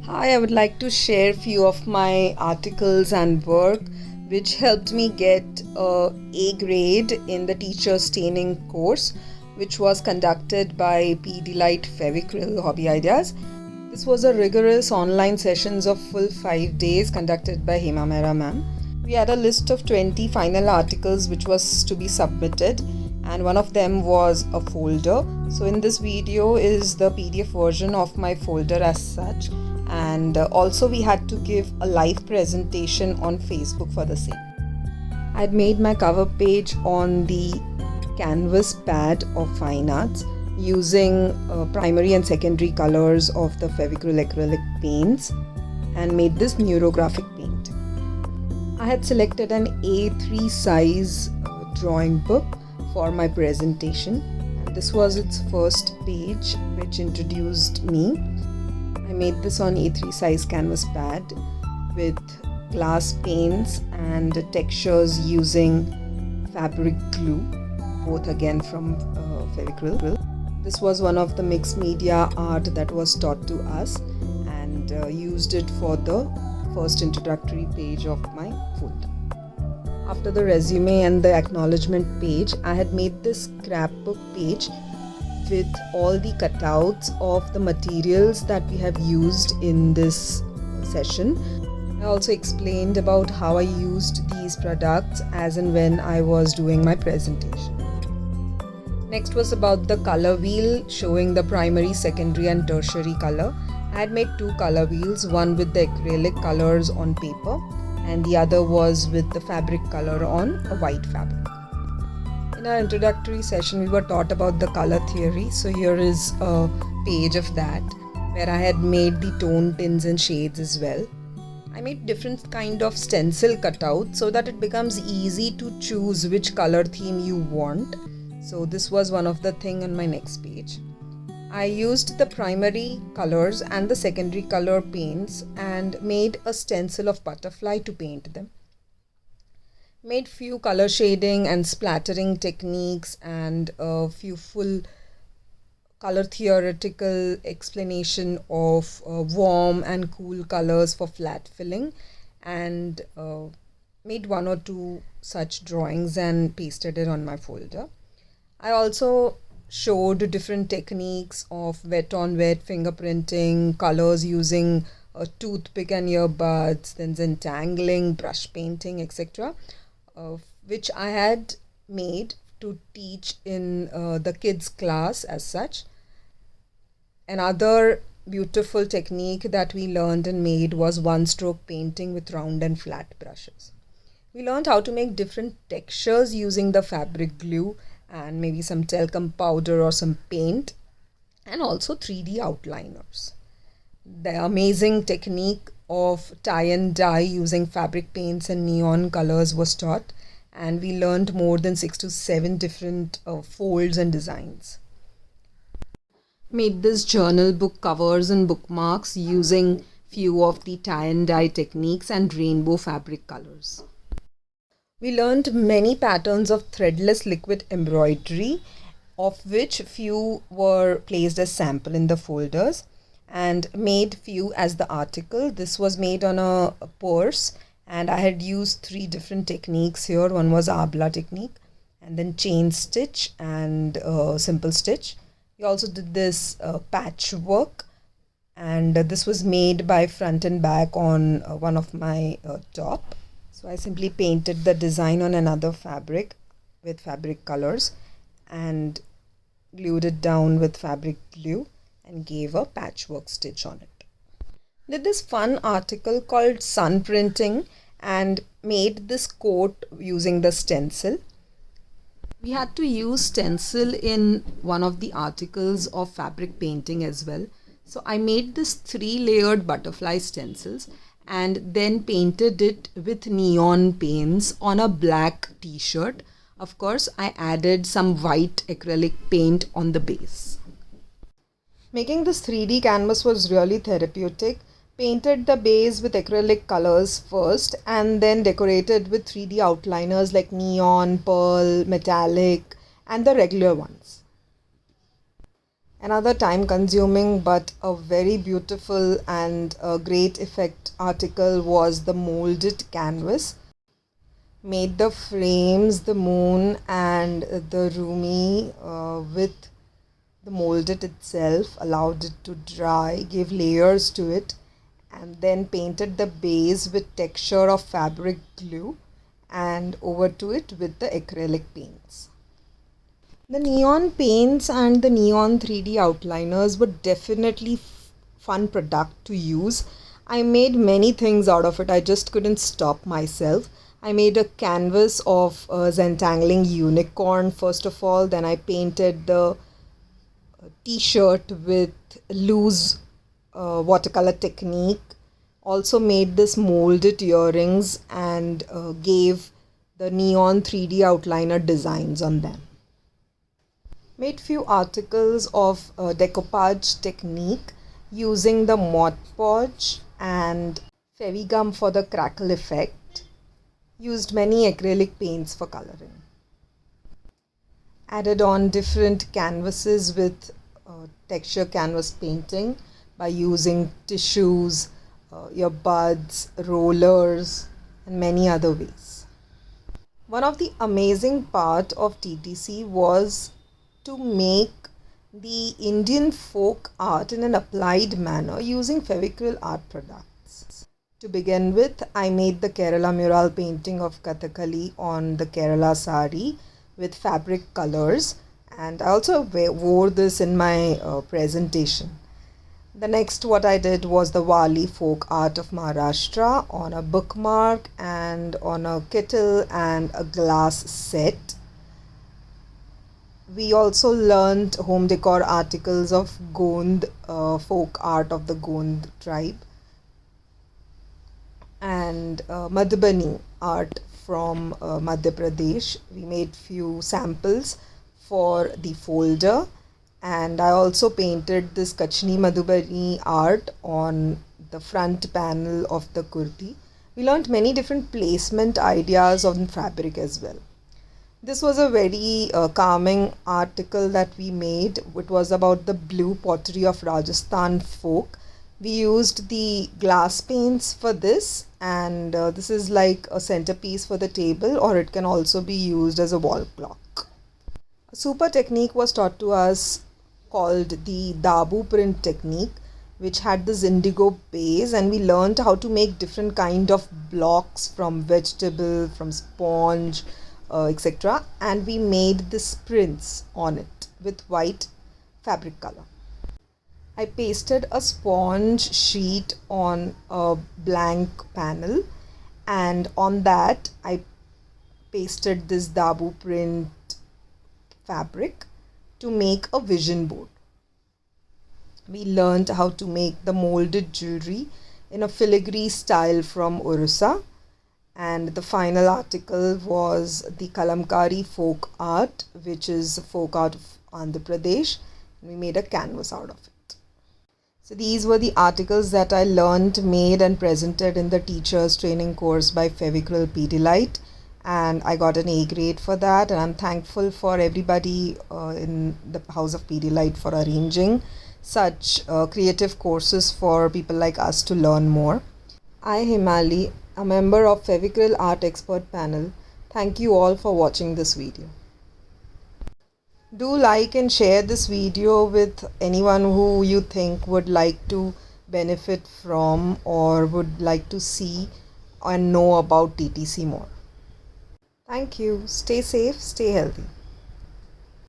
Hi, I would like to share a few of my articles and work which helped me get a grade in the Teachers Training Course, which was conducted by Pidilite Fevicryl Hobby Ideas. This was a rigorous online sessions of full 5 days conducted by HEMALI'S ma'am. We had a list of 20 final articles which was to be submitted, and one of them was a folder. So in this video is the PDF version of my folder as such, and also we had to give a live presentation on Facebook for the same. I had made my cover page on the canvas pad of fine arts using primary and secondary colors of the Fevicryl acrylic paints and made this neurographic paint. I had selected an A3 size drawing book for my presentation, and this was its first page which introduced me. I made this on A3 size canvas pad with glass paints and textures using fabric glue, both again from Fevicryl. This was one of the mixed media art that was taught to us, and used it for the first introductory page of my folder. After the resume and the acknowledgement page, I had made this scrapbook page with all the cutouts of the materials that we have used in this session. I also explained about how I used these products as and when I was doing my presentation. Next was about the color wheel, showing the primary, secondary and tertiary color. I had made two color wheels, one with the acrylic colors on paper and the other was with the fabric color on a white fabric. In our introductory session, we were taught about the color theory. So here is a page of that where I had made the tone tints and shades as well. I made different kind of stencil cutouts so that it becomes easy to choose which color theme you want. So this was one of the thing on my next page. I used the primary colors and the secondary color paints and made a stencil of butterfly to paint them. Made few color shading and splattering techniques and a few full color theoretical explanation of warm and cool colors for flat filling, and made one or two such drawings and pasted it on my folder. I also showed different techniques of wet on wet fingerprinting, colors using a toothpick and earbuds, then entangling, brush painting, etc., which I had made to teach in the kids class as such. Another beautiful technique that we learned and made was one stroke painting with round and flat brushes. We learned how to make different textures using the fabric glue and maybe some talcum powder or some paint, and also 3D outliners. The amazing technique of tie and dye using fabric paints and neon colors was taught, and we learned more than 6 to 7 different folds and designs. Made this journal book covers and bookmarks using few of the tie and dye techniques and rainbow fabric colors. We learned many patterns of threadless liquid embroidery, of which few were placed as sample in the folders, and made few as the article. This was made on a purse, and I had used 3 different techniques here. One was Abla technique, and then chain stitch and simple stitch. We also did this patchwork, and this was made by front and back on one of my top. So I simply painted the design on another fabric with fabric colors and glued it down with fabric glue and gave a patchwork stitch on it. Did this fun article called sun printing and made this coat using the stencil. We had to use stencil in one of the articles of fabric painting as well. So I made this 3-layered butterfly stencils and then painted it with neon paints on a black t-shirt. Of course, I added some white acrylic paint on the base. Making this 3D canvas was really therapeutic. Painted the base with acrylic colors first and then decorated with 3D outliners like neon, pearl, metallic and the regular ones. Another time consuming but a very beautiful and a great effect article was the molded canvas. Made the frames, the moon and the rumi with the molded itself, allowed it to dry, gave layers to it, and then painted the base with texture of fabric glue and over to it with the acrylic paints. The neon paints and the neon 3D outliners were definitely fun product to use. I made many things out of it. I just couldn't stop myself. I made a canvas of a Zentangling unicorn first of all. Then I painted the t-shirt with loose watercolor technique. Also made this molded earrings and gave the neon 3D outliner designs on them. Made few articles of decoupage technique using the Mod Podge and Fevigum for the crackle effect. Used many acrylic paints for coloring. Added on different canvases with texture canvas painting by using tissues, earbuds, rollers and many other ways. One of the amazing part of TTC was to make the Indian folk art in an applied manner using Fevicryl art products. To begin with, I made the Kerala mural painting of Kathakali on the Kerala sari with fabric colors, and I also wore this in my presentation. The next what I did was the Wali folk art of Maharashtra on a bookmark and on a kettle and a glass set. We also learned home decor articles of Gond, folk art of the Gond tribe, and Madhubani art from Madhya Pradesh. We made few samples for the folder, and I also painted this Kachni Madhubani art on the front panel of the kurti. We learned many different placement ideas on fabric as well. This was a very calming article that we made. It was about the blue pottery of Rajasthan folk. We used the glass paints for this, and this is like a centerpiece for the table, or it can also be used as a wall clock. A super technique was taught to us called the Dabu print technique, which had this indigo base, and we learned how to make different kind of blocks from vegetable, from sponge, etc. And we made this prints on it with white fabric color. I pasted a sponge sheet on a blank panel, and on that I pasted this Dabu print fabric to make a vision board. We learned how to make the molded jewelry in a filigree style from Orissa. And the final article was the Kalamkari folk art, which is folk art of Andhra Pradesh. We made a canvas out of it. So these were the articles that I learned, made and presented in the Teachers Training Course by Fevicryl Pidilite. And I got an A grade for that. And I'm thankful for everybody in the House of Pidilite for arranging such creative courses for people like us to learn more. I, Himali, a member of Fevicryl Art Expert Panel, thank you all for watching this video. Do like and share this video with anyone who you think would like to benefit from or would like to see and know about TTC more. Thank you. Stay safe, stay healthy.